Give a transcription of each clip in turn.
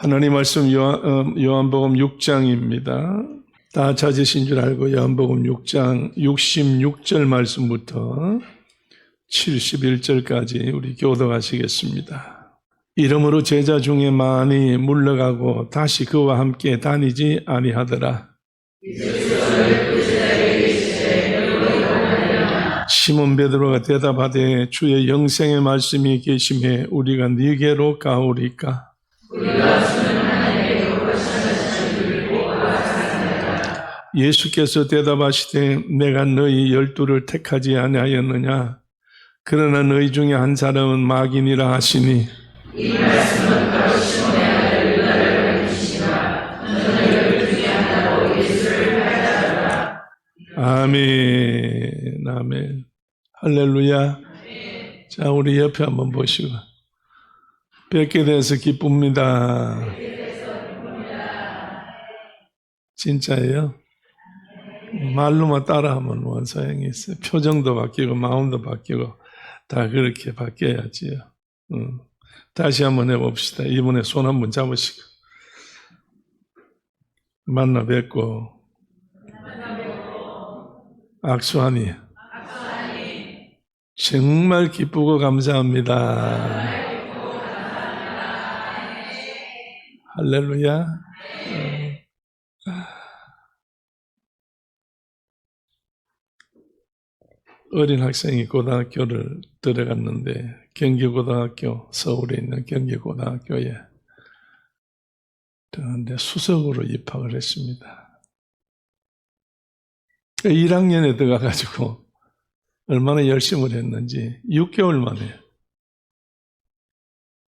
하나님 말씀 요한복음 6장입니다. 다 찾으신 줄 알고 요한복음 6장 66절 말씀부터 71절까지 우리 교독하시겠습니다. 이러므로 제자 중에 많이 물러가고 다시 그와 함께 다니지 아니하더라. 시몬 베드로가 대답하되 주의 영생의 말씀이 계심에 우리가 네게로 가오리까? 예수께서 대답하시되 내가 너희 12를 택하지 아니하였느냐? 그러나 너희 중에 한 사람은 마귀니라 하시니 이 말씀은 바로 시몬의 아들 유다를 가리키시나 너는 12 중에 하나로 예수를 팔자더라. 아멘. 아멘. 할렐루야. 아멘. 자, 우리 옆에 한번 보시고 뵙게 돼서 기쁩니다. 진짜예요? 말로만 따라하면 뭔 소용이 있어요. 표정도 바뀌고 마음도 바뀌고 다 그렇게 바뀌어야지요. 다시 한번 해봅시다. 이번에 손 한번 잡으시고 만나 뵙고 악수하니 정말 기쁘고 감사합니다. 할렐루야. 어린 학생이 고등학교를 들어갔는데 경기고등학교, 서울에 있는 경기고등학교에 들어갔는데 수석으로 입학을 했습니다. 1학년에 들어가가지고 얼마나 열심을 했는지 6개월 만에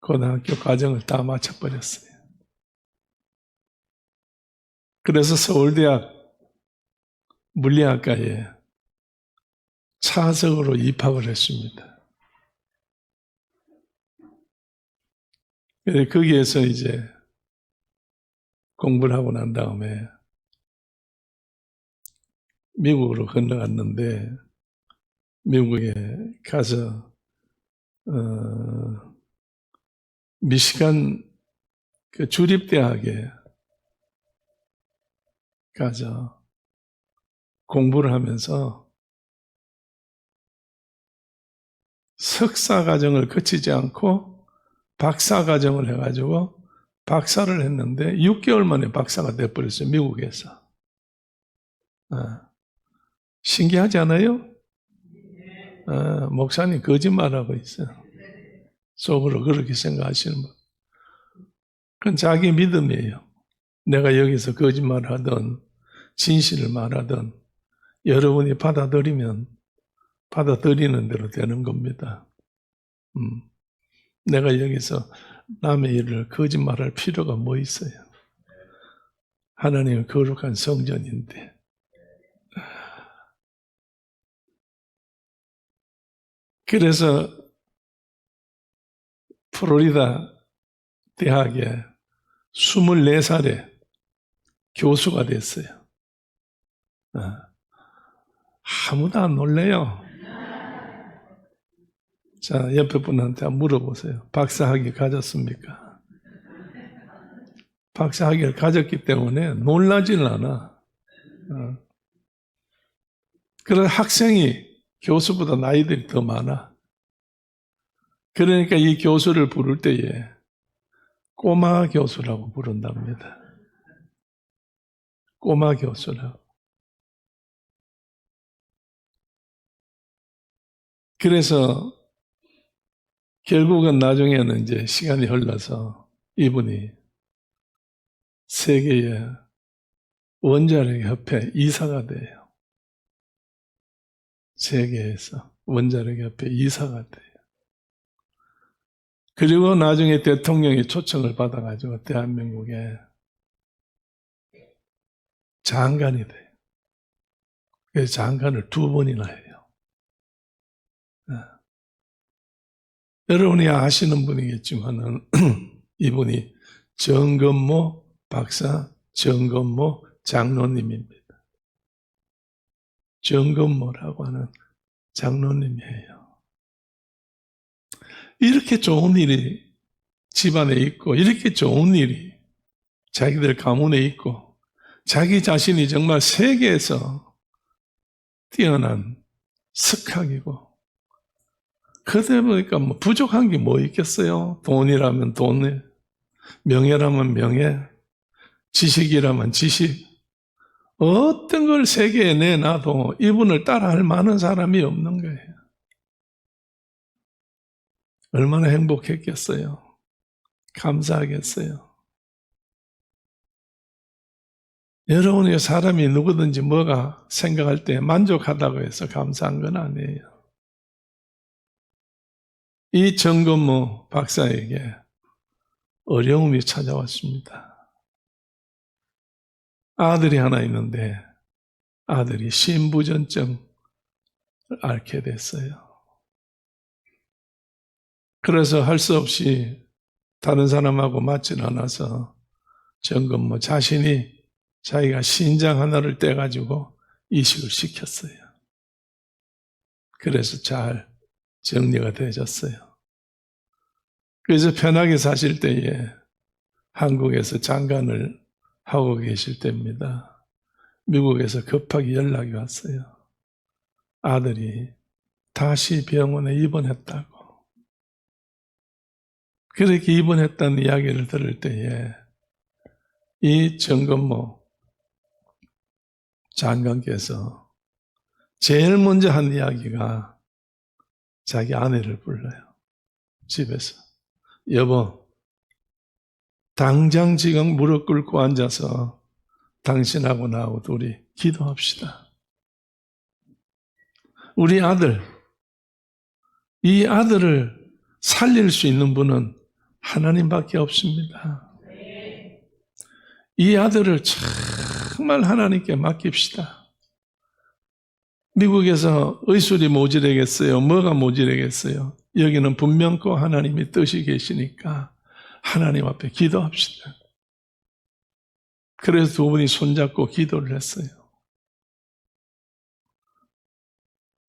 고등학교 과정을 다 마쳐버렸어요. 그래서 서울대학 물리학과에 차석으로 입학을 했습니다. 거기에서 이제 공부를 하고 난 다음에 미국으로 건너갔는데 미국에 가서 미시간 그 주립대학에 가서 공부를 하면서 석사 과정을 거치지 않고 박사 과정을 해가지고 박사를 했는데 6개월 만에 박사가 돼버렸어요. 미국에서. 신기하지 않아요? 목사님 거짓말하고 있어요. 속으로 그렇게 생각하시는 분. 그건 자기 믿음이에요. 내가 여기서 거짓말을 하든 진실을 말하든 여러분이 받아들이면 받아들이는 대로 되는 겁니다. 내가 여기서 남의 일을 거짓말할 필요가 뭐 있어요? 하나님은 거룩한 성전인데. 그래서 플로리다 대학에 24살에 교수가 됐어요. 아무도 안 놀래요. 자, 옆에 분한테 한번 물어보세요. 박사학위 가졌습니까? 박사학위를 가졌기 때문에 놀라질 않아. 그런 학생이 교수보다 나이들이 더 많아. 그러니까 이 교수를 부를 때에 꼬마 교수라고 부른답니다. 꼬마 교수라고. 그래서 결국은 나중에는 이제 시간이 흘러서 이분이 세계의 원자력 협회 이사가 돼요. 세계에서 원자력 협회 이사가 돼요. 그리고 나중에 대통령이 초청을 받아가지고 대한민국에 장관이 돼요. 그래서 장관을 2번이나 해요. 여러분이 아시는 분이겠지만은 이분이 정건모 박사, 정건모 장로님입니다. 정건모라고 하는 장로님이에요. 이렇게 좋은 일이 집안에 있고 이렇게 좋은 일이 자기들 가문에 있고 자기 자신이 정말 세계에서 뛰어난 석학이고 그러다 보니까 뭐 부족한 게 뭐 있겠어요? 돈이라면 돈, 명예라면 명예, 지식이라면 지식. 어떤 걸 세계에 내놔도 이분을 따라할 만한 사람이 없는 거예요. 얼마나 행복했겠어요. 감사하겠어요. 여러분이 사람이 누구든지 뭐가 생각할 때 만족하다고 해서 감사한 건 아니에요. 이 정건모 박사에게 어려움이 찾아왔습니다. 아들이 하나 있는데 아들이 신부전증을 앓게 됐어요. 그래서 할 수 없이 다른 사람하고 맞진 않아서 정건모 자신이 자기가 신장 하나를 떼가지고 이식을 시켰어요. 그래서 잘 정리가 되졌어요. 그래서 편하게 사실 때에 한국에서 장관을 하고 계실 때입니다. 미국에서 급하게 연락이 왔어요. 아들이 다시 병원에 입원했다고. 그렇게 입원했다는 이야기를 들을 때에 이 정건모 장관께서 제일 먼저 한 이야기가 자기 아내를 불러요. 집에서. 여보, 당장 지금 무릎 꿇고 앉아서 당신하고 나하고 둘이 기도합시다. 우리 아들, 이 아들을 살릴 수 있는 분은 하나님밖에 없습니다. 이 아들을 정말 하나님께 맡깁시다. 미국에서 의술이 모자라겠어요? 뭐가 모자라겠어요? 여기는 분명코 하나님의 뜻이 계시니까 하나님 앞에 기도합시다. 그래서 두 분이 손잡고 기도를 했어요.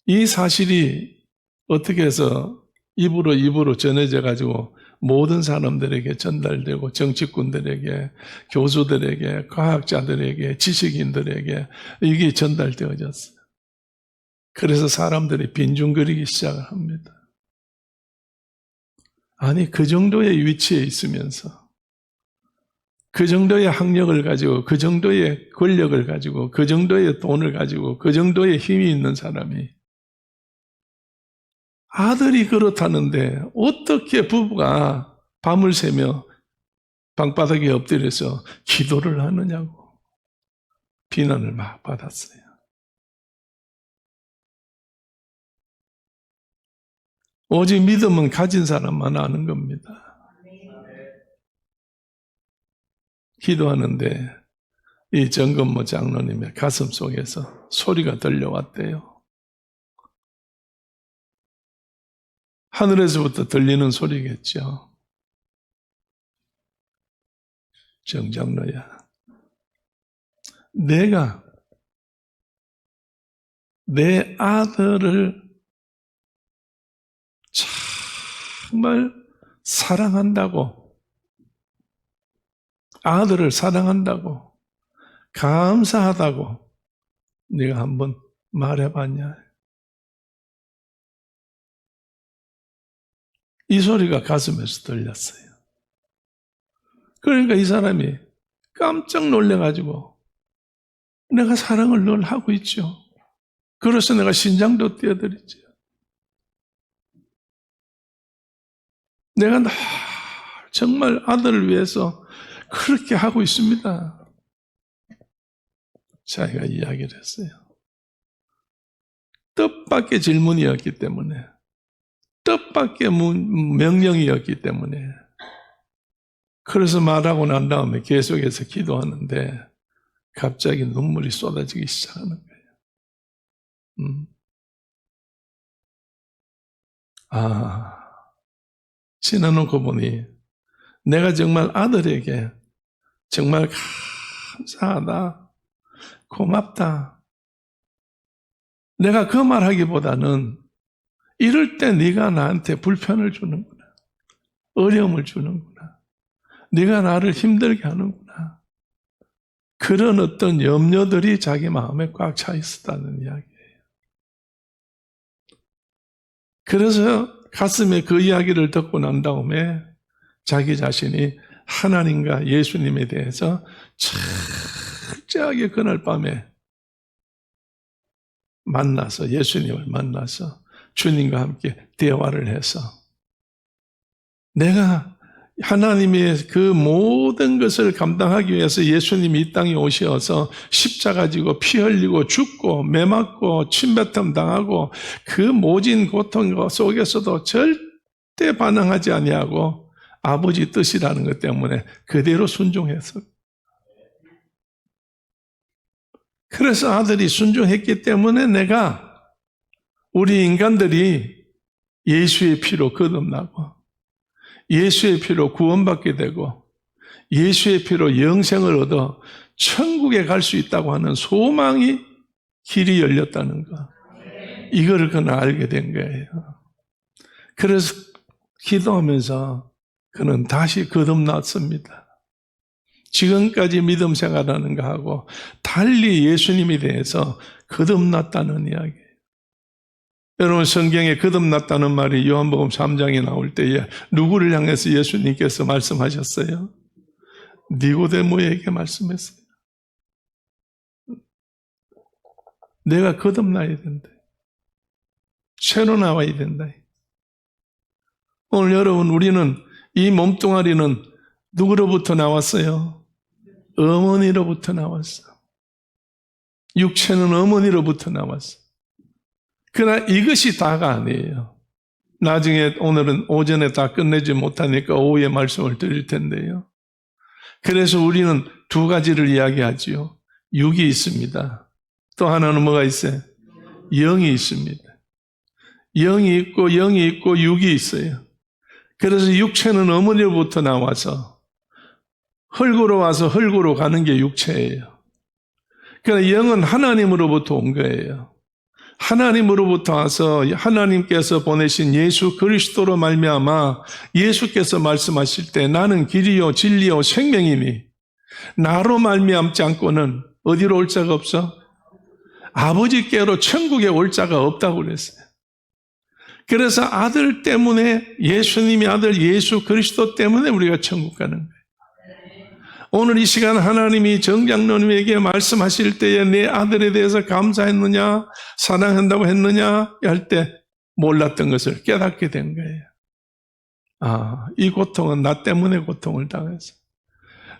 이 사실이 어떻게 해서 입으로 전해져 가지고 모든 사람들에게 전달되고 정치꾼들에게, 교수들에게, 과학자들에게, 지식인들에게 이게 전달되어졌어요. 그래서 사람들이 빈중거리기 시작을 합니다. 아니, 그 정도의 위치에 있으면서 그 정도의 학력을 가지고 그 정도의 권력을 가지고 그 정도의 돈을 가지고 그 정도의 힘이 있는 사람이 아들이 그렇다는데 어떻게 부부가 밤을 새며 방바닥에 엎드려서 기도를 하느냐고 비난을 막 받았어요. 오직 믿음은 가진 사람만 아는 겁니다. 기도하는데 이 정건모 장로님의 가슴 속에서 소리가 들려왔대요. 하늘에서부터 들리는 소리겠죠. 정장로야, 내가 내 아들을 정말 사랑한다고, 아들을 사랑한다고, 감사하다고 네가 한번 말해봤냐? 이 소리가 가슴에서 들렸어요. 그러니까 이 사람이 깜짝 놀래가지고 내가 사랑을 늘 하고 있죠. 그래서 내가 신장도 띄워드리죠. 내가 정말 아들을 위해서 그렇게 하고 있습니다. 자기가 이야기를 했어요. 뜻밖의 질문이었기 때문에, 뜻밖의 명령이었기 때문에, 그래서 말하고 난 다음에 계속해서 기도하는데 갑자기 눈물이 쏟아지기 시작하는 거예요. 지나놓고 보니 내가 정말 아들에게 정말 감사하다, 고맙다. 내가 그 말하기보다는 이럴 때 네가 나한테 불편을 주는구나, 어려움을 주는구나, 네가 나를 힘들게 하는구나. 그런 어떤 염려들이 자기 마음에 꽉 차 있었다는 이야기예요. 그래서 가슴에 그 이야기를 듣고 난 다음에 자기 자신이 하나님과 예수님에 대해서 철저하게 그날 밤에 만나서, 예수님을 만나서 주님과 함께 대화를 해서 내가 하나님의 그 모든 것을 감당하기 위해서 예수님이 이 땅에 오셔서 십자가 지고 피 흘리고 죽고 매 맞고 침뱉음 당하고 그 모진 고통 속에서도 절대 반항하지 아니하고 아버지 뜻이라는 것 때문에 그대로 순종했어. 그래서 아들이 순종했기 때문에 내가, 우리 인간들이 예수의 피로 거듭나고 예수의 피로 구원받게 되고 예수의 피로 영생을 얻어 천국에 갈 수 있다고 하는 소망이 길이 열렸다는 거. 이거를 그는 알게 된 거예요. 그래서 기도하면서 그는 다시 거듭났습니다. 지금까지 믿음 생활하는 거하고 달리 예수님에 대해서 거듭났다는 이야기예요. 여러분, 성경에 거듭났다는 말이 요한복음 3장에 나올 때에 누구를 향해서 예수님께서 말씀하셨어요? 니고데모에게 말씀했어요. 내가 거듭나야 된다. 새로 나와야 된다. 오늘 여러분, 우리는 이 몸뚱아리는 누구로부터 나왔어요? 어머니로부터 나왔어. 육체는 어머니로부터 나왔어. 그러나 이것이 다가 아니에요. 나중에 오늘은 오전에 다 끝내지 못하니까 오후에 말씀을 드릴 텐데요. 그래서 우리는 두 가지를 이야기하지요. 육이 있습니다. 또 하나는 뭐가 있어요? 영이 있습니다. 영이 있고 육이 있어요. 그래서 육체는 어머니로부터 나와서 흙으로 와서 흙으로 가는 게 육체예요. 그러나 영은 하나님으로부터 온 거예요. 하나님으로부터 와서 하나님께서 보내신 예수 그리스도로 말미암아 예수께서 말씀하실 때 나는 길이요 진리요 생명이니 나로 말미암지 않고는 어디로 올 자가 없어? 아버지께로 천국에 올 자가 없다고 그랬어요. 그래서 아들 때문에, 예수님의 아들 예수 그리스도 때문에 우리가 천국 가는 거예요. 오늘 이 시간 하나님이 정장로님에게 말씀하실 때에 내 아들에 대해서 감사했느냐, 사랑한다고 했느냐 할 때 몰랐던 것을 깨닫게 된 거예요. 아, 이 고통은 나 때문에 고통을 당해서,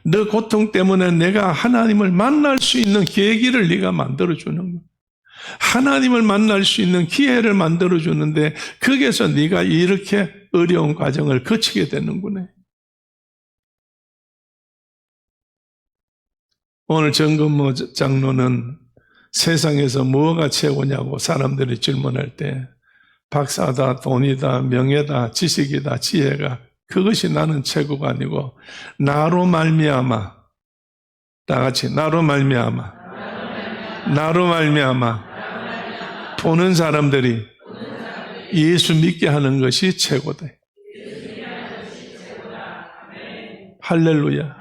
너 고통 때문에 내가 하나님을 만날 수 있는 계기를 네가 만들어주는 거야. 하나님을 만날 수 있는 기회를 만들어주는데 거기에서 네가 이렇게 어려운 과정을 거치게 되는구나. 오늘 정건모 장로는 세상에서 뭐가 최고냐고 사람들이 질문할 때 박사다, 돈이다, 명예다, 지식이다, 지혜가, 그것이 나는 최고가 아니고 나로 말미암아, 다 같이 나로 말미암아, 나로 말미암아 보는 사람들이 예수 믿게 하는 것이 최고다. 할렐루야.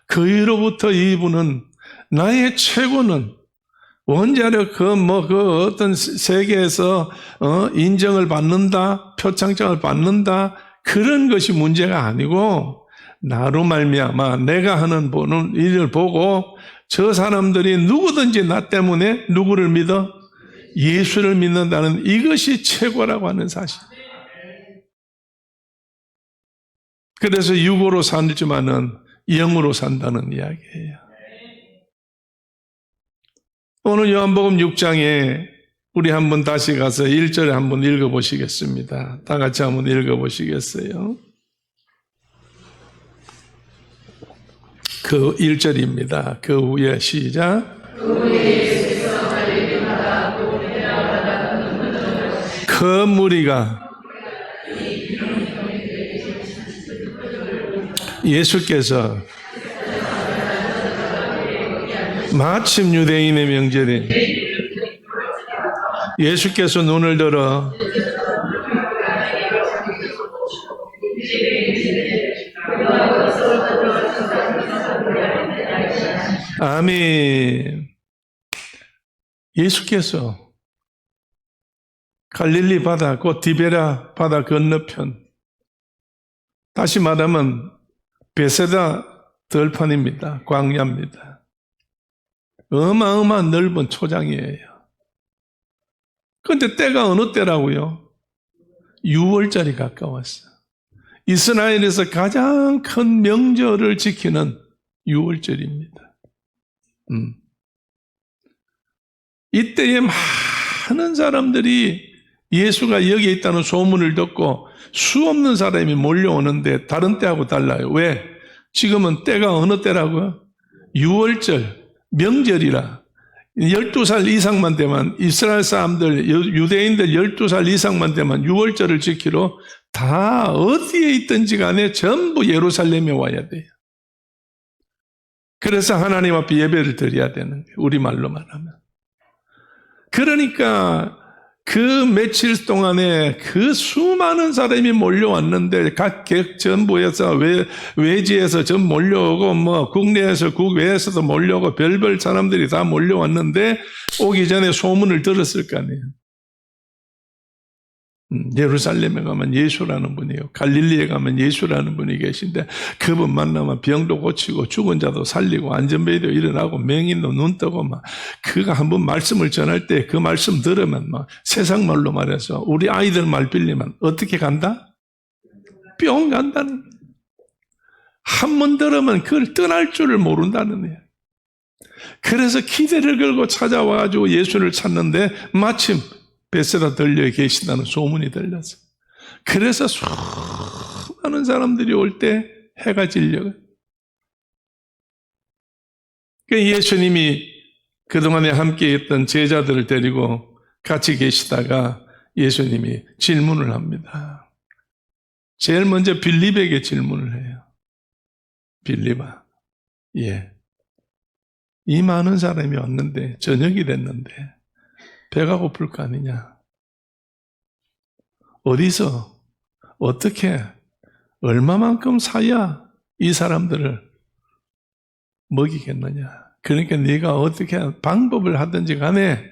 그이로부터 이분은 나의 최고는 원자력 그 어떤 세계에서 인정을 받는다, 표창장을 받는다, 그런 것이 문제가 아니고 나로 말미암아 내가 하는 보는 일을 보고 저 사람들이 누구든지 나 때문에 누구를 믿어? 예수를 믿는다는 이것이 최고라고 하는 사실. 그래서 육으로 살지만은 영으로 산다는 이야기예요. 오늘 요한복음 6장에 우리 한번 다시 가서 1절에 한번 읽어보시겠습니다. 다 같이 한번 읽어보시겠어요? 그 1절입니다. 그 후에 시작. 그 무리가 예수께서 마침 유대인의 명절에 예수께서 눈을 들어 아멘. 예수께서 갈릴리 바다, 곧 디베라 바다 건너편, 다시 말하면 베세다 들판입니다. 광야입니다. 어마어마한 넓은 초장이에요. 그런데 때가 어느 때라고요? 6월절이 가까웠어요. 이스라엘에서 가장 큰 명절을 지키는 6월절입니다. 이때에 많은 사람들이 예수가 여기에 있다는 소문을 듣고 수없는 사람이 몰려오는데 다른 때하고 달라요. 왜? 지금은 때가 어느 때라고요? 6월절, 명절이라. 12살 이상만 되면 이스라엘 사람들, 유대인들 12살 이상만 되면 6월절을 지키러 다 어디에 있든지 간에 전부 예루살렘에 와야 돼요. 그래서 하나님 앞에 예배를 드려야 되는 거예요. 우리말로 말하면. 그러니까 그 며칠 동안에 그 수많은 사람이 몰려왔는데 각 전부에서 외지에서 전 몰려오고 뭐 국내에서 국외에서도 몰려오고 별별 사람들이 다 몰려왔는데 오기 전에 소문을 들었을 거 아니에요. 예루살렘에 가면 예수라는 분이에요. 갈릴리에 가면 예수라는 분이 계신데 그분 만나면 병도 고치고 죽은 자도 살리고 안전벨도 일어나고 맹인도 눈 뜨고 막 그가 한번 말씀을 전할 때 그 말씀 들으면 막 세상 말로 말해서 우리 아이들 말 빌리면 어떻게 간다? 뿅 간다는. 한 번 들으면 그걸 떠날 줄을 모른다는 거예요. 그래서 기대를 걸고 찾아와가지고 예수를 찾는데 마침 베세다 들려에 계신다는 소문이 들렸어요. 그래서 수많은 사람들이 올 때 해가 질려요. 예수님이 그동안에 함께 있던 제자들을 데리고 같이 계시다가 예수님이 질문을 합니다. 제일 먼저 빌립에게 질문을 해요. 빌립아, 이 많은 사람이 왔는데 저녁이 됐는데 배가 고플 거 아니냐? 어디서 어떻게 얼마만큼 사야 이 사람들을 먹이겠느냐? 그러니까 네가 어떻게 방법을 하든지 간에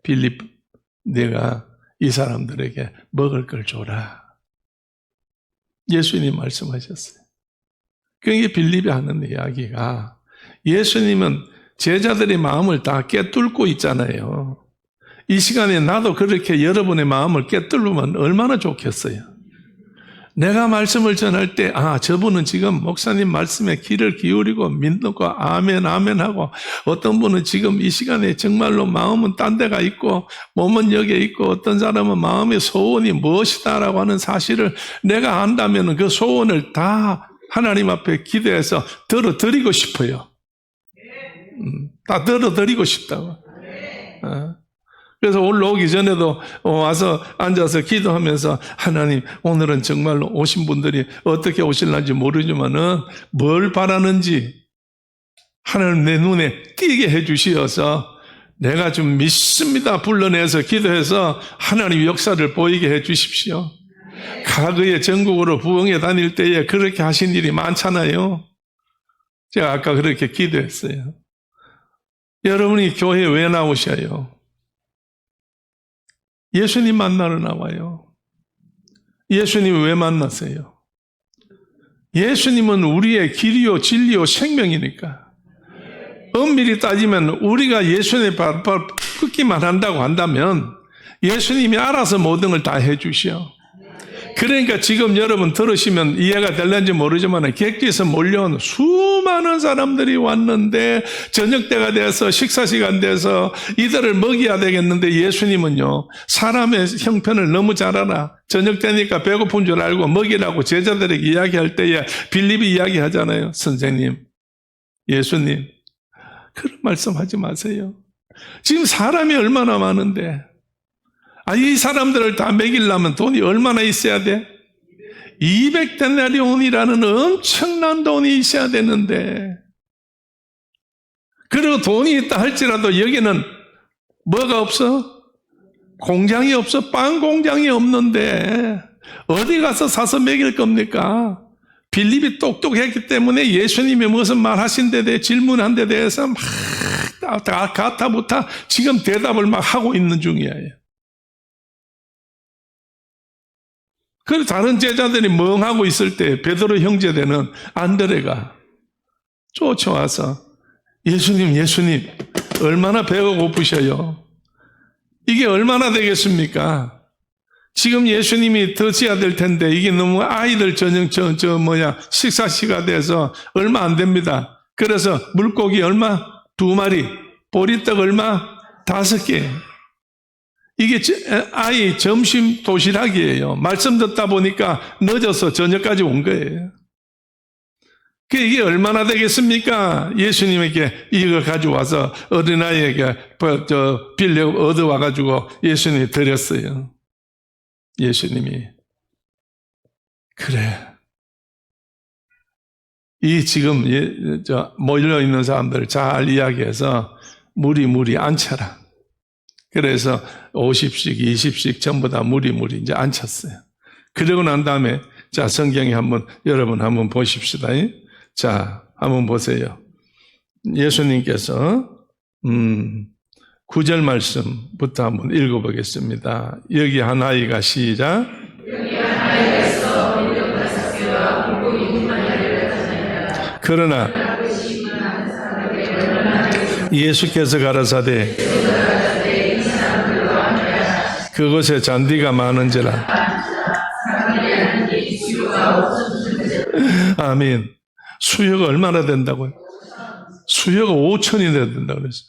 빌립 내가 이 사람들에게 먹을 걸 줘라. 예수님 말씀하셨어요. 그게 빌립이 하는 이야기가 예수님은 제자들의 마음을 다 꿰뚫고 있잖아요. 이 시간에 나도 그렇게 여러분의 마음을 꿰뚫으면 얼마나 좋겠어요. 내가 말씀을 전할 때 저분은 지금 목사님 말씀에 귀를 기울이고 믿고 아멘 아멘 하고 어떤 분은 지금 이 시간에 정말로 마음은 딴 데가 있고 몸은 여기에 있고 어떤 사람은 마음의 소원이 무엇이다라고 하는 사실을 내가 안다면 그 소원을 다 하나님 앞에 기도해서 들어드리고 싶어요. 다 들어드리고 싶다고. 그래서 올라오기 전에도 와서 앉아서 기도하면서 하나님 오늘은 정말로 오신 분들이 어떻게 오실는지 모르지만은 뭘 바라는지 하나님 내 눈에 띄게 해주시어서 내가 좀 믿습니다 불러내서 기도해서 하나님 역사를 보이게 해주십시오. 과거에 전국으로 부흥회 다닐 때에 그렇게 하신 일이 많잖아요. 제가 아까 그렇게 기도했어요. 여러분이 교회에 왜 나오셔요? 예수님 만나러 나와요. 예수님 왜 만나세요? 예수님은 우리의 길이요 진리요 생명이니까. 엄밀히 따지면 우리가 예수님의 발발 끄기만 한다고 한다면 예수님이 알아서 모든 걸 다 해주시오. 그러니까 지금 여러분 들으시면 이해가 될는지 모르지만 객지에서 몰려온 수많은 사람들이 왔는데 저녁 때가 돼서 식사 시간 돼서 이들을 먹여야 되겠는데 예수님은요 사람의 형편을 너무 잘 알아. 저녁 되니까 배고픈 줄 알고 먹이라고 제자들에게 이야기할 때에 빌립이 이야기하잖아요. 선생님, 예수님 그런 말씀하지 마세요. 지금 사람이 얼마나 많은데 이 사람들을 다 먹이려면 돈이 얼마나 있어야 돼? 200데나리온이라는 엄청난 돈이 있어야 되는데 그리고 돈이 있다 할지라도 여기는 뭐가 없어? 공장이 없어. 빵 공장이 없는데 어디 가서 사서 먹일 겁니까? 빌립이 똑똑했기 때문에 예수님이 무슨 말 하신 데 대해 질문한 데 대해서 막 다 가타부타 지금 대답을 막 하고 있는 중이에요. 그래서 다른 제자들이 멍하고 있을 때 베드로 형제되는 안드레가 쫓아와서 예수님 얼마나 배가 고프셔요? 이게 얼마나 되겠습니까? 지금 예수님이 드셔야 될 텐데 이게 너무 아이들 저녁 식사 시간 돼서 얼마 안 됩니다. 그래서 물고기 얼마? 2마리, 보리떡 얼마? 5개. 이게 아이 점심 도시락이에요. 말씀 듣다 보니까 늦어서 저녁까지 온 거예요. 이게 얼마나 되겠습니까? 예수님에게 이거 가져와서 어린아이에게 빌려 얻어와가지고 예수님이 드렸어요. 예수님이 그래. 이 지금 몰려 있는 사람들 잘 이야기해서 무리 앉혀라. 그래서 50씩, 20씩 전부 다 무리 이제 앉혔어요. 그러고 난 다음에 자 성경에 여러분 한번 보십시다. 자 한번 보세요. 예수님께서 9절 말씀부터 한번 읽어보겠습니다. 여기 한 아이가 시작. 그러나 예수께서 가라사대 그곳에 잔디가 많은지라. 아멘. 수요가 얼마나 된다고요? 수요가 5천이 된다고 그랬어요.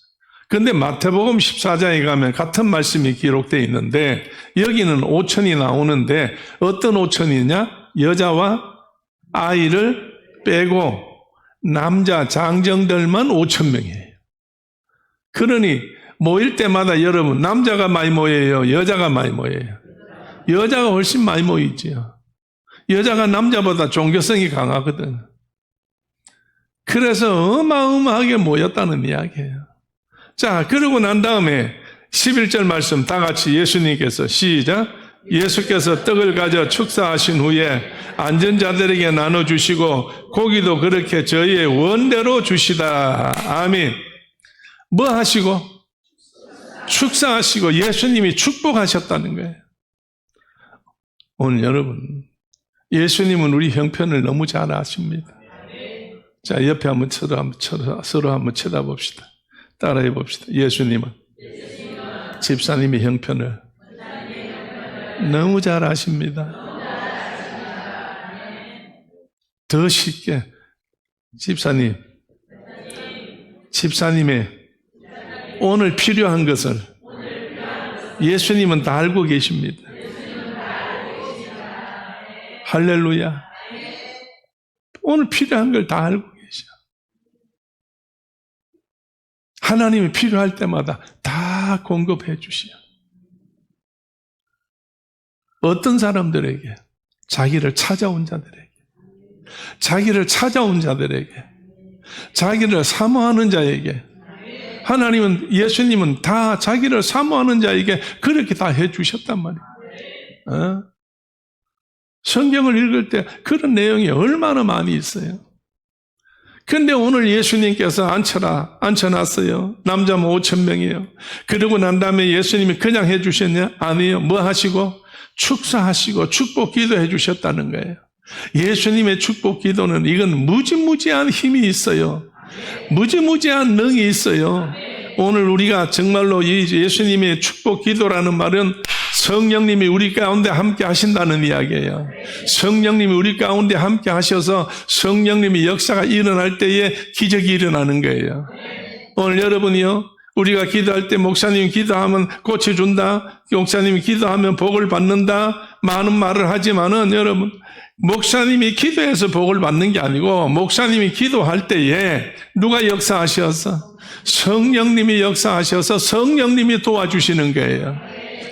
그런데 마태복음 14장에 가면 같은 말씀이 기록되어 있는데 여기는 5천이 나오는데 어떤 5천이냐? 여자와 아이를 빼고 남자 장정들만 5천 명이에요. 그러니 모일 때마다 여러분 남자가 많이 모여요? 여자가 많이 모여요? 여자가 훨씬 많이 모이지요. 여자가 남자보다 종교성이 강하거든. 그래서 어마어마하게 모였다는 이야기예요. 자, 그러고 난 다음에 11절 말씀 다 같이 예수님께서 시작. 예수께서 떡을 가져 축사하신 후에 앉은 자들에게 나눠주시고 고기도 그렇게 저희의 원대로 주시다. 아멘. 뭐 하시고? 축사하시고 예수님이 축복하셨다는 거예요. 오늘 여러분 예수님은 우리 형편을 너무 잘 아십니다. 자, 옆에 서로 한번 쳐다봅시다. 따라해 봅시다. 예수님은 집사님의 형편을 너무 잘 아십니다. 더 쉽게 집사님의 오늘 필요한 것을 예수님은 다 알고 계십니다. 할렐루야. 오늘 필요한 걸 다 알고 계셔. 하나님이 필요할 때마다 다 공급해 주시오. 어떤 사람들에게? 자기를 찾아온 자들에게. 자기를 찾아온 자들에게. 자기를 사모하는 자에게. 하나님은, 예수님은 다 자기를 사모하는 자에게 그렇게 다 해주셨단 말이에요. 성경을 읽을 때 그런 내용이 얼마나 많이 있어요. 근데 오늘 예수님께서 앉혀놨어요. 남자면 5천 명이에요. 그러고 난 다음에 예수님이 그냥 해주셨냐? 아니에요. 뭐 하시고? 축사하시고 축복 기도해 주셨다는 거예요. 예수님의 축복 기도는 이건 무지무지한 힘이 있어요. 무지무지한 능이 있어요. 오늘 우리가 정말로 이 예수님의 축복 기도라는 말은 성령님이 우리 가운데 함께 하신다는 이야기예요. 성령님이 우리 가운데 함께 하셔서 성령님의 역사가 일어날 때에 기적이 일어나는 거예요. 오늘 여러분이요, 우리가 기도할 때 목사님이 기도하면 고쳐준다, 목사님이 기도하면 복을 받는다, 많은 말을 하지만은 여러분, 목사님이 기도해서 복을 받는 게 아니고 목사님이 기도할 때에 누가 역사하셔서? 성령님이 역사하셔서 성령님이 도와주시는 거예요.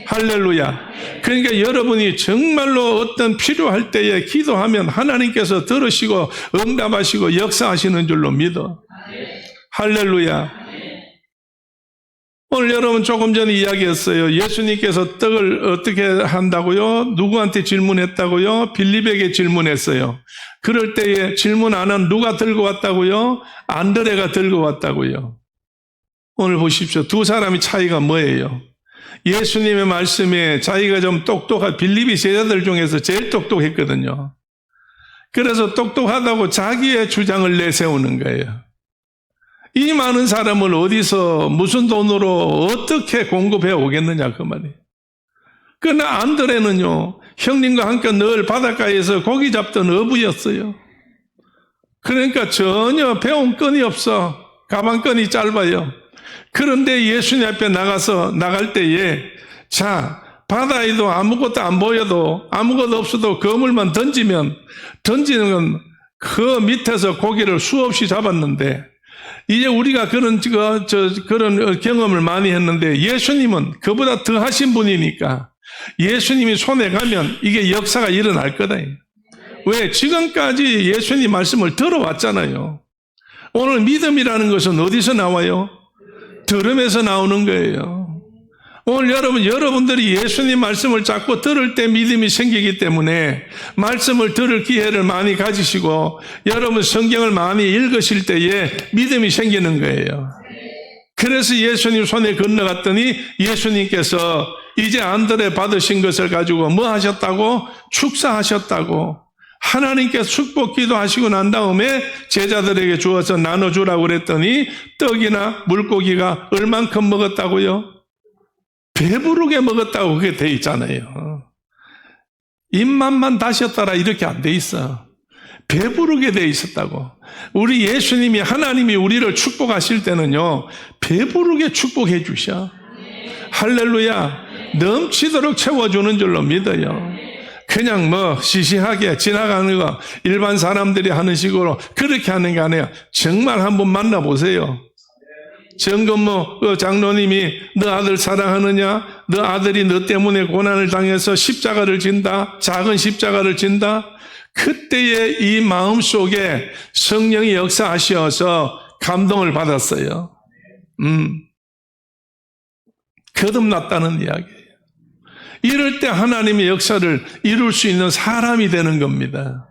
할렐루야. 그러니까 여러분이 정말로 어떤 필요할 때에 기도하면 하나님께서 들으시고 응답하시고 역사하시는 줄로 믿어. 할렐루야. 오늘 여러분 조금 전에 이야기했어요. 예수님께서 떡을 어떻게 한다고요? 누구한테 질문했다고요? 빌립에게 질문했어요. 그럴 때에 질문 안 한 누가 들고 왔다고요? 안드레가 들고 왔다고요. 오늘 보십시오. 두 사람의 차이가 뭐예요? 예수님의 말씀에 자기가 좀 똑똑한 빌립이 제자들 중에서 제일 똑똑했거든요. 그래서 똑똑하다고 자기의 주장을 내세우는 거예요. 이 많은 사람을 어디서 무슨 돈으로 어떻게 공급해 오겠느냐 그 말이에요. 그러나 안드레는요, 형님과 함께 늘 바닷가에서 고기 잡던 어부였어요. 그러니까 전혀 배운 끈이 없어. 가방끈이 짧아요. 그런데 예수님 앞에 나갈 때에 자, 바다에도 아무것도 안 보여도 아무것도 없어도 그물만 던지는 건 그 밑에서 고기를 수없이 잡았는데 이제 우리가 그런 경험을 많이 했는데 예수님은 그보다 더 하신 분이니까 예수님이 손에 가면 이게 역사가 일어날 거다. 왜? 지금까지 예수님 말씀을 들어왔잖아요. 오늘 믿음이라는 것은 어디서 나와요? 들음에서 나오는 거예요. 오늘 여러분들이 예수님 말씀을 자꾸 들을 때 믿음이 생기기 때문에 말씀을 들을 기회를 많이 가지시고 여러분 성경을 많이 읽으실 때에 믿음이 생기는 거예요. 그래서 예수님 손에 건너갔더니 예수님께서 이제 안드레 받으신 것을 가지고 뭐 하셨다고? 축사하셨다고. 하나님께서 축복 기도하시고 난 다음에 제자들에게 주어서 나눠주라고 그랬더니 떡이나 물고기가 얼만큼 먹었다고요? 배부르게 먹었다고 그게 돼 있잖아요. 입맛만 다셨더라 이렇게 안 돼 있어. 배부르게 돼 있었다고. 우리 예수님이 하나님이 우리를 축복하실 때는요, 배부르게 축복해 주셔. 할렐루야. 넘치도록 채워주는 줄로 믿어요. 그냥 시시하게 지나가는 거 일반 사람들이 하는 식으로 그렇게 하는 게 아니에요. 정말 한번 만나보세요. 정건모 장로님이 너 아들 사랑하느냐? 너 아들이 너 때문에 고난을 당해서 십자가를 진다. 작은 십자가를 진다. 그때의 이 마음속에 성령이 역사하셔서 감동을 받았어요. 거듭났다는 이야기예요. 이럴 때 하나님의 역사를 이룰 수 있는 사람이 되는 겁니다.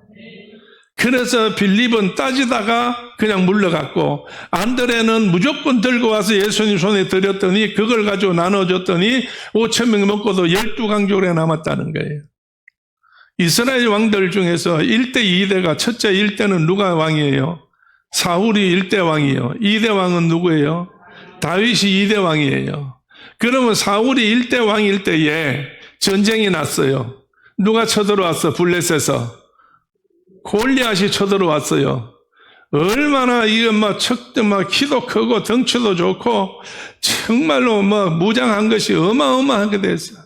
그래서 빌립은 따지다가 그냥 물러갔고 안드레는 무조건 들고 와서 예수님 손에 드렸더니 그걸 가지고 나눠줬더니 5,000명 먹고도 12강족에 남았다는 거예요. 이스라엘 왕들 중에서 1대, 2대가 첫째 1대는 누가 왕이에요? 사울이 1대 왕이에요. 2대 왕은 누구예요? 다윗이 2대 왕이에요. 그러면 사울이 1대 왕일 때에 전쟁이 났어요. 누가 쳐들어왔어? 블레셋에서. 골리앗이 쳐들어왔어요. 얼마나 키도 크고 덩치도 좋고 정말로 무장한 것이 어마어마하게 됐어요.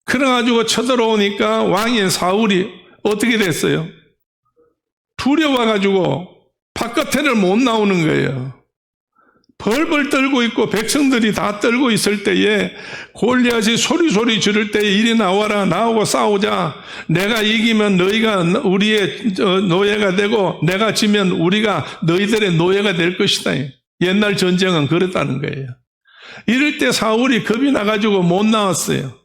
그래가지고 쳐들어오니까 왕인 사울이 어떻게 됐어요? 두려워가지고 바깥에를 못 나오는 거예요. 벌벌 떨고 있고 백성들이 다 떨고 있을 때에 골리앗이 소리 지를 때에 이리 나와라, 나오고 싸우자. 내가 이기면 너희가 우리의 노예가 되고 내가 지면 우리가 너희들의 노예가 될 것이다. 옛날 전쟁은 그랬다는 거예요. 이럴 때 사울이 겁이 나가지고 못 나왔어요.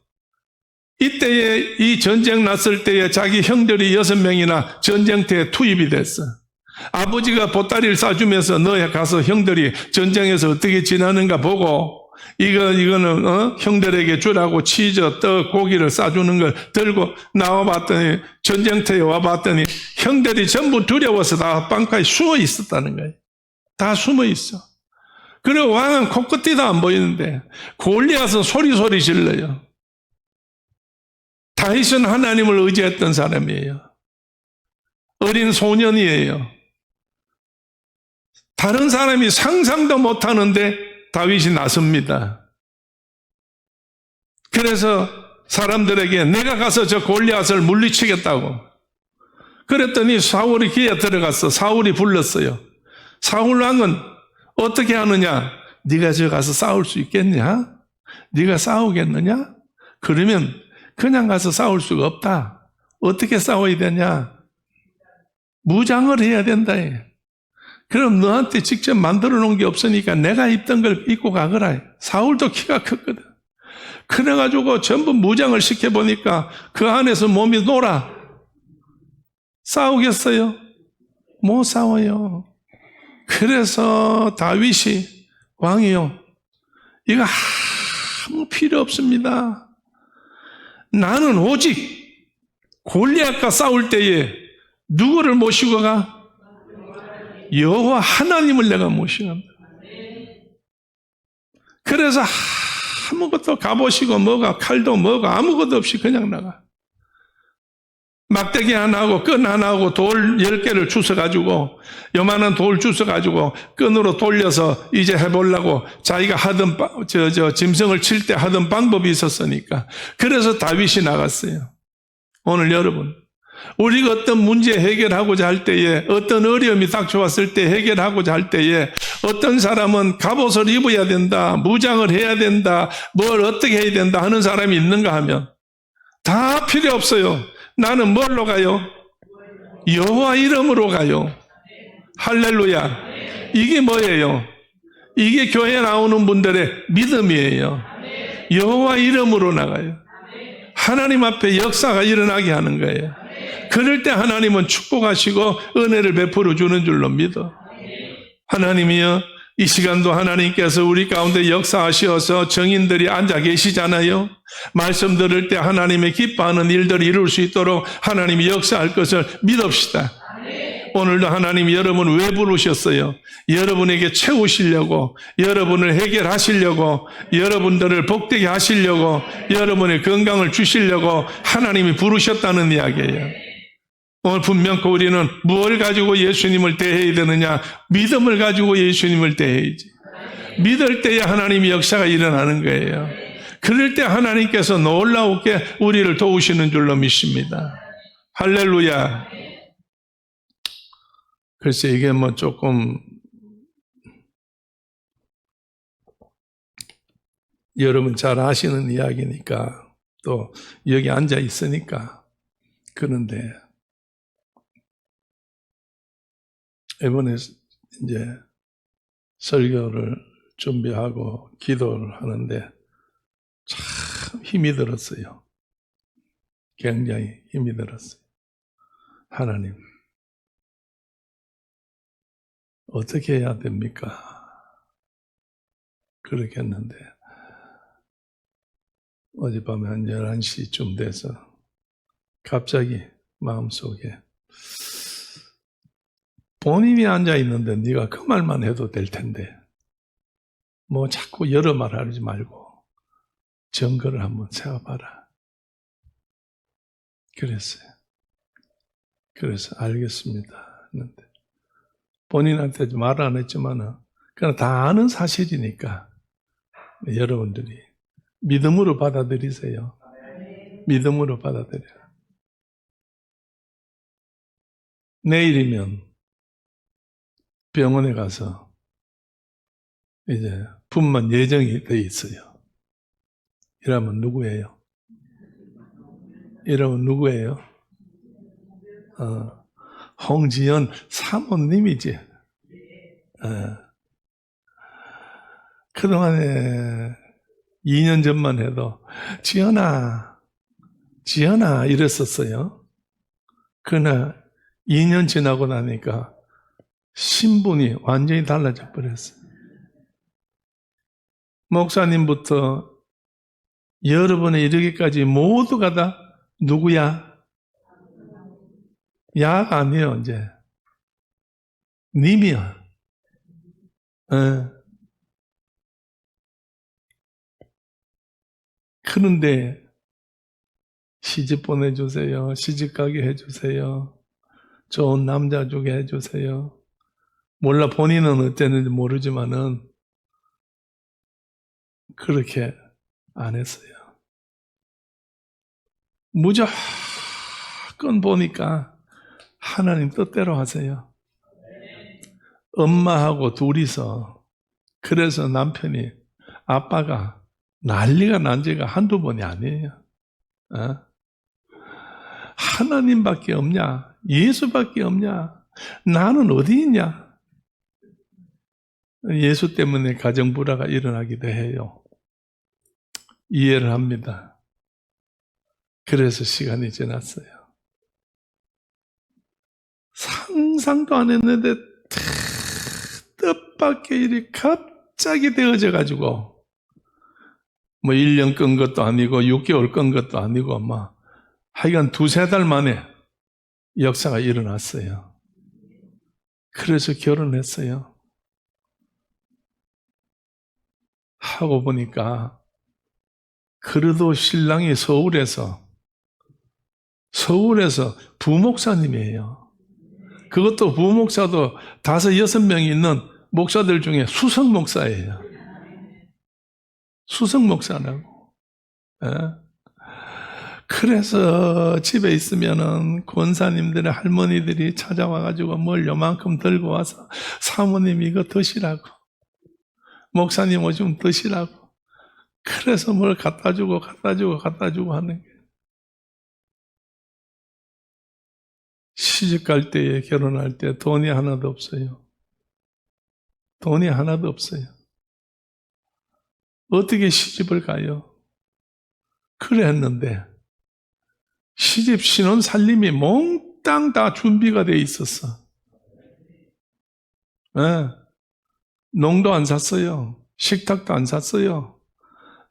이때에 이 전쟁 났을 때에 자기 형들이 6명이나 전쟁터에 투입이 됐어. 아버지가 보따리를 싸주면서 너희 가서 형들이 전쟁에서 어떻게 지나는가 보고 이거는 형들에게 주라고 치즈, 떡, 고기를 싸주는 걸 들고 나와봤더니 전쟁터에 와봤더니 형들이 전부 두려워서 다 방가에 숨어 있었다는 거예요. 다 숨어 있어. 그리고 왕은 코끝이도 안 보이는데 골리앗은 소리 질러요. 다윗은 하나님을 의지했던 사람이에요. 어린 소년이에요. 다른 사람이 상상도 못하는데 다윗이 나섭니다. 그래서 사람들에게 내가 가서 저 골리앗을 물리치겠다고. 그랬더니 사울이 기에 들어갔어. 사울이 불렀어요. 사울 왕은 어떻게 하느냐? 네가 저 가서 싸울 수 있겠냐? 네가 싸우겠느냐? 그러면 그냥 가서 싸울 수가 없다. 어떻게 싸워야 되냐? 무장을 해야 된다. 그럼 너한테 직접 만들어 놓은 게 없으니까 내가 입던 걸 입고 가거라. 사울도 키가 컸거든. 그래가지고 전부 무장을 시켜보니까 그 안에서 몸이 놀아. 싸우겠어요? 못 싸워요. 그래서 다윗이 왕이요. 이거 아무 필요 없습니다. 나는 오직 골리앗과 싸울 때에 누구를 모시고 가? 여호와 하나님을 내가 모시고 갑니다. 그래서 아무것도 갑옷이고 뭐가 칼도 뭐가 아무것도 없이 그냥 나가. 막대기 하나하고 끈 하나하고 돌 10개를 주워가지고 요만한 돌 주워가지고 끈으로 돌려서 이제 해보려고 자기가 하던 짐승을 칠 때 하던 방법이 있었으니까. 그래서 다윗이 나갔어요. 오늘 여러분, 우리가 어떤 문제 해결하고자 할 때에, 어떤 어려움이 닥쳐왔을 때 해결하고자 할 때에 어떤 사람은 갑옷을 입어야 된다, 무장을 해야 된다, 뭘 어떻게 해야 된다 하는 사람이 있는가 하면 다 필요 없어요. 나는 뭘로 가요? 여호와 이름으로 가요. 할렐루야. 이게 뭐예요? 이게 교회 나오는 분들의 믿음이에요. 여호와 이름으로 나가요. 하나님 앞에 역사가 일어나게 하는 거예요. 그럴 때 하나님은 축복하시고 은혜를 베풀어 주는 줄로 믿어. 하나님이여, 이 시간도 하나님께서 우리 가운데 역사하셔서 증인들이 앉아 계시잖아요. 말씀 들을 때 하나님의 기뻐하는 일들을 이룰 수 있도록 하나님이 역사할 것을 믿읍시다. 오늘도 하나님이 여러분을 왜 부르셨어요? 여러분에게 채우시려고, 여러분을 해결하시려고, 여러분들을 복되게 하시려고, 여러분의 건강을 주시려고 하나님이 부르셨다는 이야기예요. 오늘 분명히 우리는 무엇을 가지고 예수님을 대해야 되느냐? 믿음을 가지고 예수님을 대해야지. 믿을 때에 하나님의 역사가 일어나는 거예요. 그럴 때 하나님께서 놀라우게 우리를 도우시는 줄로 믿습니다. 할렐루야. 글쎄 이게 뭐 조금 여러분 잘 아시는 이야기니까, 또 여기 앉아 있으니까 그런데 이번에 이제 설교를 준비하고 기도를 하는데 참 힘이 들었어요. 굉장히 힘이 들었어요. 하나님, 어떻게 해야 됩니까? 그렇게 했는데 어젯밤에 한 11시쯤 돼서 갑자기 마음속에 본인이 앉아있는데 네가 그 말만 해도 될 텐데 뭐 자꾸 여러 말 하지 말고 증거를 한번 세워봐라. 그래서 알겠습니다 했는데, 본인한테 말 안 했지만은 그냥 다 아는 사실이니까 여러분들이 믿음으로 받아들이세요. 믿음으로 받아들여요. 내일이면 병원에 가서 이제 분만 예정이 돼 있어요. 이러면 누구예요? 홍지연 사모님이지. 그동안에 2년 전만 해도 지연아 이랬었어요. 그러나 2년 지나고 나니까 신분이 완전히 달라져 버렸어요. 목사님부터 여러분에 이르기까지 모두가 다 누구야? 야가 아니에요. 이제 님이야. 그런데 시집 보내주세요. 시집 가게 해주세요. 좋은 남자 주게 해주세요. 몰라, 본인은 어땠는지 모르지만은 그렇게 안 했어요. 무조건 보니까 하나님 뜻대로 하세요. 엄마하고 둘이서, 그래서 남편이, 아빠가 난리가 난 지가 한두 번이 아니에요. 하나님밖에 없냐? 예수밖에 없냐? 나는 어디 있냐? 예수 때문에 가정불화가 일어나기도 해요. 이해를 합니다. 그래서 시간이 지났어요. 상상도 안 했는데 뜻밖의 일이 갑자기 되어져 가지고 뭐 1년 끈 것도 아니고 6개월 끈 것도 아니고 막 하여간 2-3달 만에 역사가 일어났어요. 그래서 결혼했어요. 하고 보니까 그래도 신랑이 서울에서 부목사님이에요. 그것도 부목사도 5-6명이 있는 목사들 중에 수석 목사예요. 수석 목사라고. 예? 그래서 집에 있으면은 권사님들의 할머니들이 찾아와가지고 뭘 요만큼 들고 와서 사모님 이거 드시라고, 목사님 오시면 드시라고. 그래서 뭘 갖다 주고 하는 게. 시집 갈 때에, 결혼할 때 돈이 하나도 없어요. 돈이 하나도 없어요. 어떻게 시집을 가요? 그래 했는데 시집 신혼 살림이 몽땅 다 준비가 돼 있었어. 네. 농도 안 샀어요. 식탁도 안 샀어요.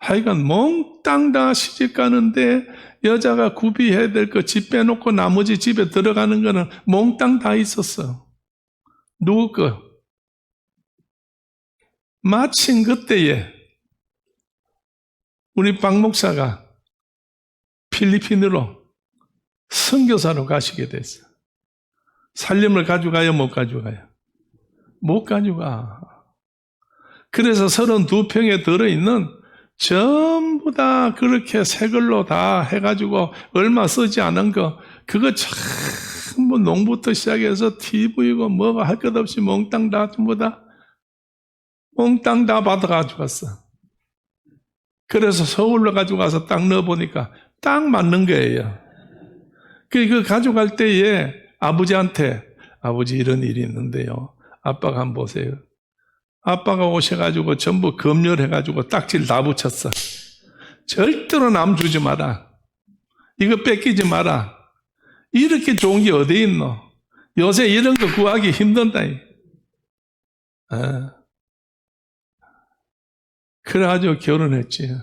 하여간 몽땅 다 시집 가는데 여자가 구비해야 될 거 집 빼놓고 나머지 집에 들어가는 거는 몽땅 다 있었어. 누구 거? 마침 그때에 우리 박 목사가 필리핀으로 선교사로 가시게 됐어요. 살림을 가져가요, 못 가져가요? 못 가져가. 그래서 32평에 들어있는 전부 다 그렇게 새 걸로 다 해가지고 얼마 쓰지 않은 거, 그거 전부 농부터 시작해서 TV고 뭐가 할 것 없이 몽땅 다 전부 다 몽땅 다 받아가지고 왔어. 그래서 서울로 가지고 가서 딱 넣어보니까 딱 맞는 거예요. 그 가져갈 때에 아버지한테, 아버지 이런 일이 있는데요, 아빠가 한번 보세요. 아빠가 오셔가지고 전부 검열해가지고 딱지를 다 붙였어. 절대로 남 주지 마라. 이거 뺏기지 마라. 이렇게 좋은 게 어디 있노? 요새 이런 거 구하기 힘든다. 그래가지고 결혼했지.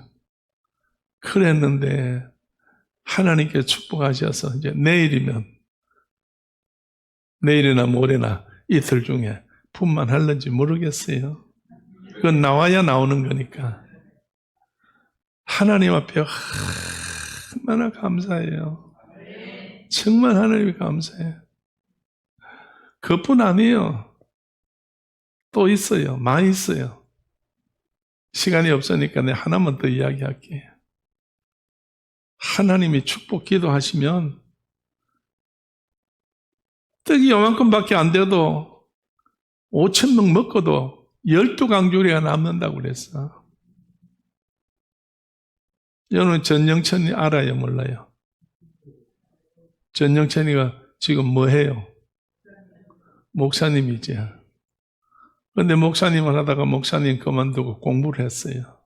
그랬는데 하나님께 축복하셔서 이제 내일이나 모레나 이틀 중에 분만할는지 모르겠어요. 그건 나와야 나오는 거니까. 하나님 앞에 얼마나 감사해요. 정말 하나님이 감사해요. 그뿐 아니에요. 또 있어요. 많이 있어요. 시간이 없으니까 내가 하나만 더 이야기할게요. 하나님이 축복 기도하시면 떡이 요만큼밖에 안 돼도 5,000명 먹고도 12강주리가 남는다고 그랬어. 여러분 전영천이 알아요, 몰라요? 전영천이가 지금 뭐 해요? 목사님이지. 그런데 목사님을 하다가 목사님 그만두고 공부를 했어요.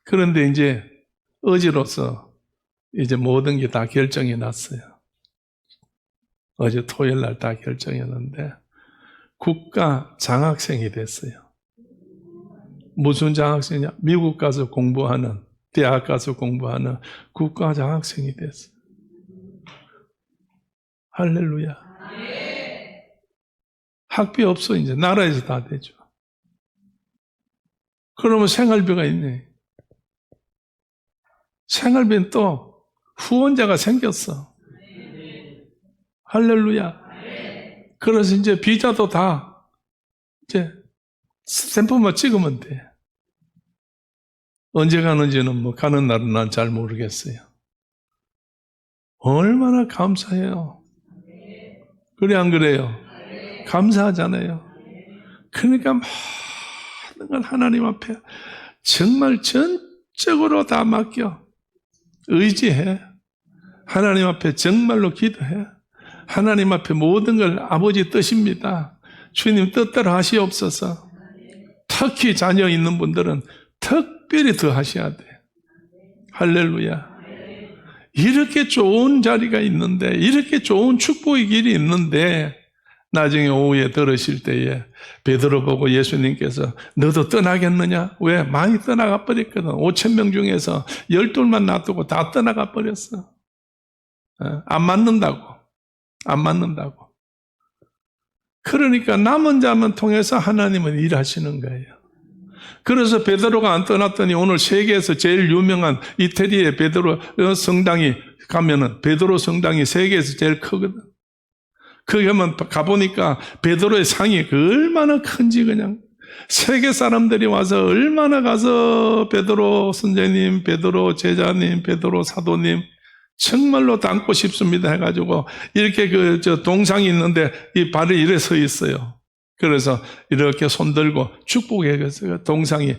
그런데 이제 어제로서 이제 모든 게 다 결정이 났어요. 어제 토요일 날 다 결정했는데 국가 장학생이 됐어요. 무슨 장학생이냐? 미국 가서 공부하는, 대학 가서 공부하는 국가 장학생이 됐어요. 할렐루야. 학비 없어, 이제. 나라에서 다 되죠. 그러면 생활비가 있네. 생활비는 또 후원자가 생겼어. 할렐루야. 그래서 이제 비자도 다 이제 스탬프만 찍으면 돼. 언제 가는지는 뭐 가는 날은 난 잘 모르겠어요. 얼마나 감사해요. 그래 안 그래요? 감사하잖아요. 그러니까 모든 걸 하나님 앞에 정말 전적으로 다 맡겨. 의지해. 하나님 앞에 정말로 기도해. 하나님 앞에 모든 걸 아버지 뜻입니다. 주님 뜻대로 하시옵소서. 특히 자녀 있는 분들은 특별히 더 하셔야 돼요. 할렐루야. 이렇게 좋은 자리가 있는데, 이렇게 좋은 축복의 길이 있는데, 나중에 오후에 들으실 때에 베드로 보고 예수님께서 너도 떠나겠느냐? 왜? 많이 떠나가 버렸거든. 5,000명 중에서 12만 놔두고 다 떠나가 버렸어. 안 맞는다고. 안 맞는다고. 그러니까 남은 자만 통해서 하나님은 일하시는 거예요. 그래서 베드로가 안 떠났더니 오늘 세계에서 제일 유명한 이태리의 베드로 성당이 가면은 베드로 성당이 세계에서 제일 크거든. 거기 가보니까 베드로의 상이 얼마나 큰지 그냥 세계 사람들이 와서 얼마나 가서 베드로 선생님, 베드로 제자님, 베드로 사도님 정말로 닮고 싶습니다 해가지고 이렇게 동상이 있는데 이 발이 이래 서 있어요. 그래서 이렇게 손 들고 축복해서 동상이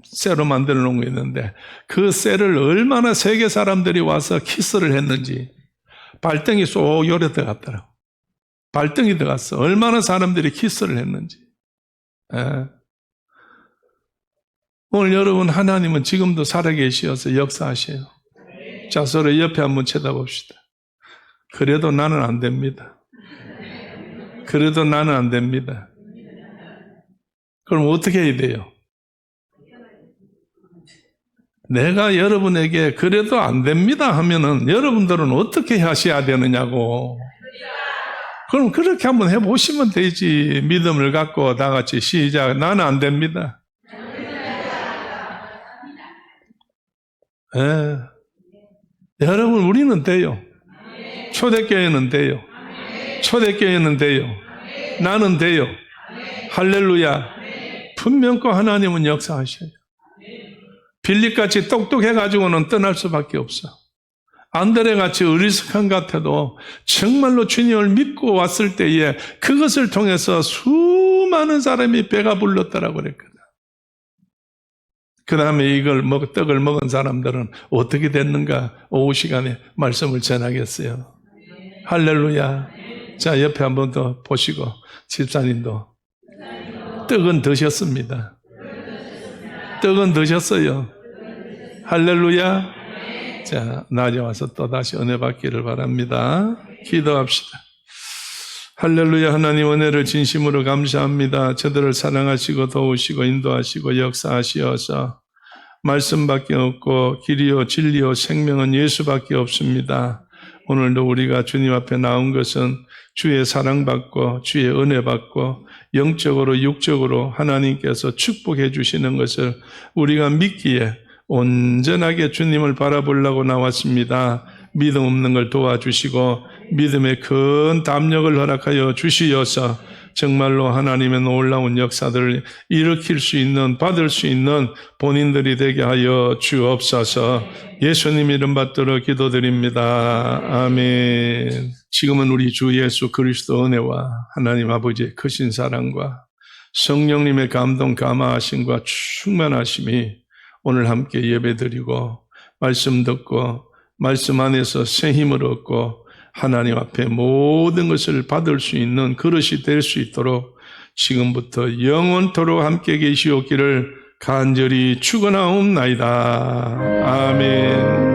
쇠로 만들어 놓은 거 있는데 그 쇠를 얼마나 세계 사람들이 와서 키스를 했는지 발등이 쏙 요래 들어갔더라고. 발등이 들어갔어. 얼마나 사람들이 키스를 했는지. 예. 오늘 여러분 하나님은 지금도 살아계시어서 역사하셔요. 자, 서로 옆에 한번 쳐다봅시다. 그래도 나는 안 됩니다. 그래도 나는 안 됩니다. 그럼 어떻게 해야 돼요? 내가 여러분에게 그래도 안 됩니다 하면은 여러분들은 어떻게 하셔야 되느냐고. 그럼 그렇게 한번 해보시면 되지. 믿음을 갖고 다 같이 시작. 나는 안 됩니다. 예. 여러분 우리는 돼요. 초대교회는 돼요. 초대교회는 돼요. 나는 돼요. 할렐루야. 분명코 하나님은 역사하셔요. 빌립같이 똑똑해가지고는 떠날 수밖에 없어. 안드레같이 어리석한 것 같아도 정말로 주님을 믿고 왔을 때에 그것을 통해서 수많은 사람이 배가 불렀다라고 그랬거든. 그 다음에 떡을 먹은 사람들은 어떻게 됐는가? 오후 시간에 말씀을 전하겠어요. 할렐루야. 자, 옆에 한 번 더 보시고, 집사님도. 떡은 드셨습니다. 떡은 드셨어요. 할렐루야. 자, 낮에 와서 또다시 은혜 받기를 바랍니다. 기도합시다. 할렐루야. 하나님 은혜를 진심으로 감사합니다. 저들을 사랑하시고 도우시고 인도하시고 역사하시어서 말씀밖에 없고 길이요 진리요 생명은 예수밖에 없습니다. 오늘도 우리가 주님 앞에 나온 것은 주의 사랑받고 주의 은혜 받고 영적으로 육적으로 하나님께서 축복해 주시는 것을 우리가 믿기에 온전하게 주님을 바라보려고 나왔습니다. 믿음 없는 걸 도와주시고 믿음의 큰 담력을 허락하여 주시어서 정말로 하나님의 놀라운 역사들을 일으킬 수 있는, 받을 수 있는 본인들이 되게 하여 주옵소서. 예수님 이름 받들어 기도드립니다. 아멘. 지금은 우리 주 예수 그리스도 은혜와 하나님 아버지의 크신 사랑과 성령님의 감동 감화하심과 충만하심이 오늘 함께 예배드리고 말씀 듣고 말씀 안에서 새 힘을 얻고 하나님 앞에 모든 것을 받을 수 있는 그릇이 될 수 있도록 지금부터 영원토록 함께 계시옵기를 간절히 축원하옵나이다. 아멘.